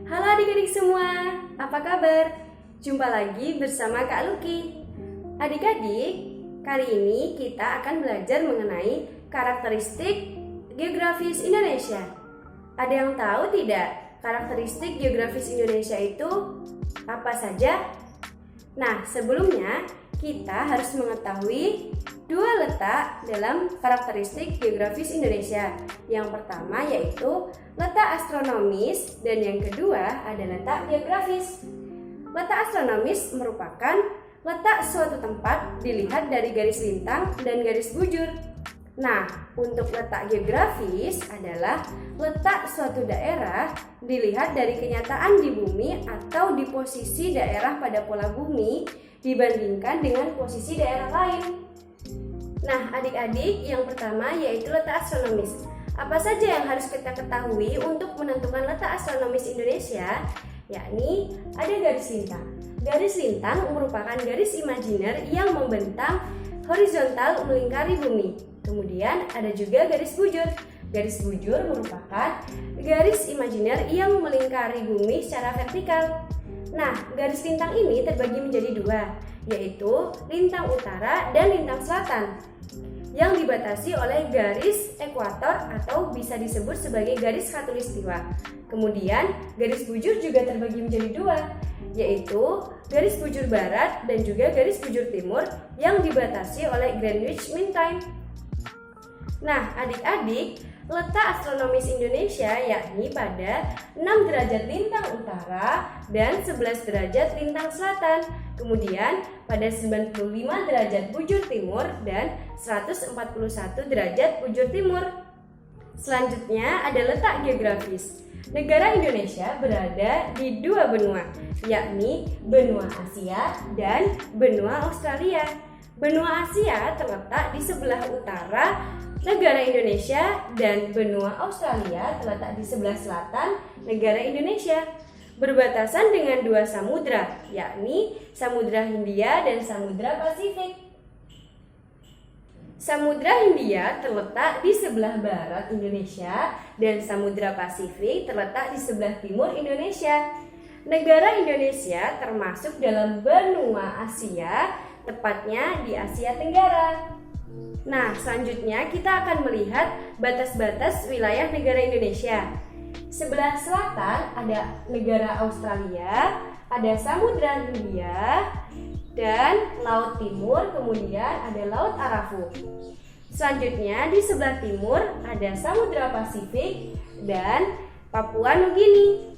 Halo adik-adik semua, apa kabar? Jumpa lagi bersama Kak Luki. Adik-adik, kali ini kita akan belajar mengenai karakteristik geografis Indonesia. Ada yang tahu tidak karakteristik geografis Indonesia itu apa saja? Nah, sebelumnya kita harus mengetahui dua letak dalam karakteristik geografis Indonesia. Yang pertama yaitu letak astronomis dan yang kedua ada letak geografis. Letak astronomis merupakan letak suatu tempat dilihat dari garis lintang dan garis bujur. Nah, untuk letak geografis adalah letak suatu daerah dilihat dari kenyataan di bumi atau di posisi daerah pada pola bumi dibandingkan dengan posisi daerah lain. Nah, adik-adik, yang pertama yaitu letak astronomis. Apa saja yang harus kita ketahui untuk menentukan letak astronomis Indonesia? Yakni ada garis lintang. Garis lintang merupakan garis imajiner yang membentang horizontal melingkari bumi. Kemudian ada juga garis bujur. Garis bujur merupakan garis imajiner yang melingkari bumi secara vertikal. Nah, garis lintang ini terbagi menjadi dua, yaitu lintang utara dan lintang selatan, yang dibatasi oleh garis ekuator atau bisa disebut sebagai garis khatulistiwa. Kemudian, garis bujur juga terbagi menjadi dua, yaitu garis bujur barat dan juga garis bujur timur yang dibatasi oleh Greenwich Mean Time. Nah, adik-adik, letak astronomis Indonesia yakni pada 6 derajat lintang utara dan 11 derajat lintang selatan. Kemudian pada 95 derajat bujur timur dan 141 derajat bujur timur. Selanjutnya ada letak geografis. Negara Indonesia berada di dua benua, yakni benua Asia dan benua Australia. Benua Asia terletak di sebelah utara negara Indonesia dan benua Australia terletak di sebelah selatan negara Indonesia, berbatasan dengan dua samudra, yakni Samudra Hindia dan Samudra Pasifik. Samudra Hindia terletak di sebelah barat Indonesia dan Samudra Pasifik terletak di sebelah timur Indonesia. Negara Indonesia termasuk dalam benua Asia, tepatnya di Asia Tenggara. Nah, selanjutnya kita akan melihat batas-batas wilayah negara Indonesia. Sebelah selatan ada negara Australia, ada Samudra Hindia, dan Laut Timur, kemudian ada Laut Arafu. Selanjutnya di sebelah timur ada Samudra Pasifik dan Papua Nugini.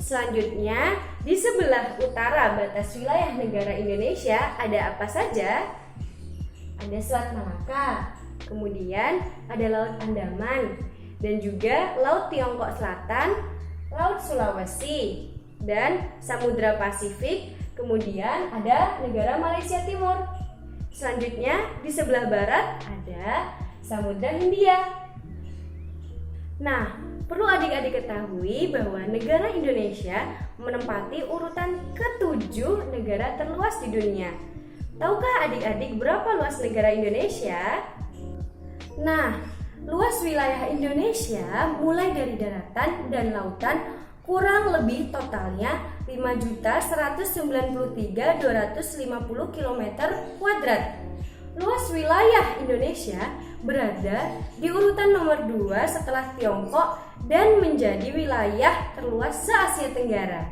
Selanjutnya di sebelah utara batas wilayah negara Indonesia ada apa saja? Ada Selat Malaka, kemudian ada Laut Andaman, dan juga Laut Tiongkok Selatan, Laut Sulawesi, dan Samudra Pasifik, kemudian ada negara Malaysia Timur. Selanjutnya di sebelah barat ada Samudra Hindia. Nah, perlu adik-adik ketahui bahwa negara Indonesia menempati urutan ke-7 negara terluas di dunia. Tahukah adik-adik berapa luas negara Indonesia? Nah, luas wilayah Indonesia mulai dari daratan dan lautan kurang lebih totalnya 5.193.250 km². Luas wilayah Indonesia berada di urutan nomor 2 setelah Tiongkok dan menjadi wilayah terluas se-Asia Tenggara.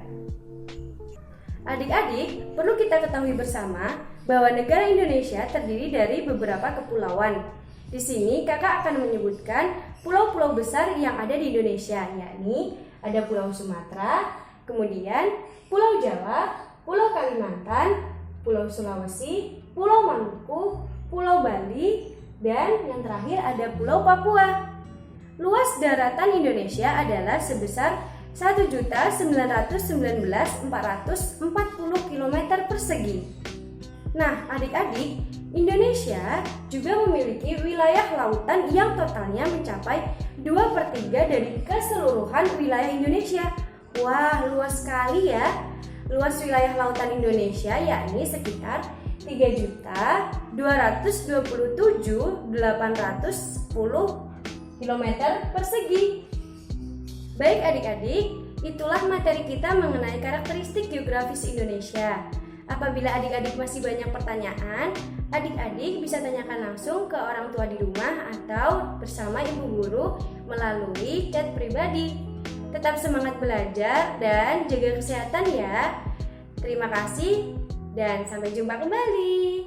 Adik-adik, perlu kita ketahui bersama bahwa negara Indonesia terdiri dari beberapa kepulauan. Di sini kakak akan menyebutkan pulau-pulau besar yang ada di Indonesia, yakni ada Pulau Sumatera, kemudian Pulau Jawa, Pulau Kalimantan, Pulau Sulawesi, Pulau Maluku, Pulau Bali, dan yang terakhir ada Pulau Papua. Luas daratan Indonesia adalah sebesar 1.919.440 km persegi. Nah, adik-adik, Indonesia juga memiliki wilayah lautan yang totalnya mencapai 2/3 dari keseluruhan wilayah Indonesia. Wah, luas sekali ya. Luas wilayah lautan Indonesia yakni sekitar 3.227.810 km persegi. Baik adik-adik, itulah materi kita mengenai karakteristik geografis Indonesia. Apabila adik-adik masih banyak pertanyaan, adik-adik bisa tanyakan langsung ke orang tua di rumah atau bersama ibu guru melalui chat pribadi. Tetap semangat belajar dan jaga kesehatan ya. Terima kasih dan sampai jumpa kembali.